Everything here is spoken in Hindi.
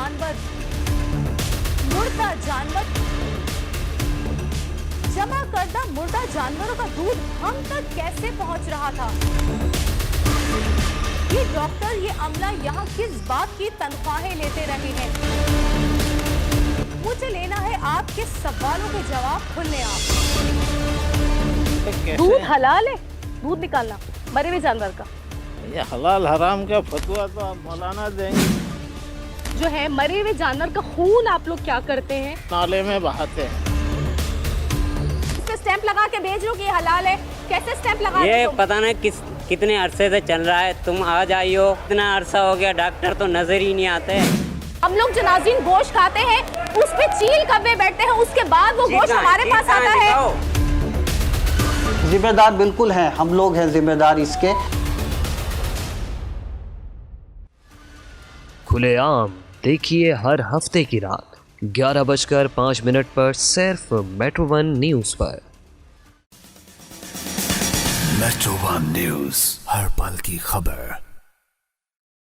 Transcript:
जानवर, मुर्दा जानवर, जमा करदा मुर्दा जानवरों का दूध हम तक कैसे पहुंच रहा था? ये डॉक्टर, ये अमला यहाँ किस बात की तनख्वाहें लेते रहे हैं? मुझे लेना है आपके सवालों के जवाब खुले आप। दूध हलाल है? दूध निकालना मरे हुए जानवर का? ये हलाल हराम का फतवा तो आप मौलाना देंगे। जो है मरे हुए जानवर का खून आप लोग क्या करते हैं? नाले में बहाते हैं। इस पे स्टैंप लगा के भेज लो कि ये हलाल है। कैसे स्टैंप लगा? ये पता नहीं कितने अरसे से चल रहा है। तुम आज आई हो, इतना अरसा हो गया, डॉक्टर तो नजर ही नहीं आते। हम लोग जो नाज़रीन गोश्त खाते हैं उस पे चील कब्बे बैठते हैं, उसके बाद वो गोश्त हमारे पास आता है। जिम्मेदार बिल्कुल हैं, हम लोग हैं जिम्मेदार इसके। खुलेआम देखिए हर हफ्ते की रात 11:05 पर सिर्फ मेट्रो वन न्यूज पर। मेट्रो वन न्यूज, हर पल की खबर।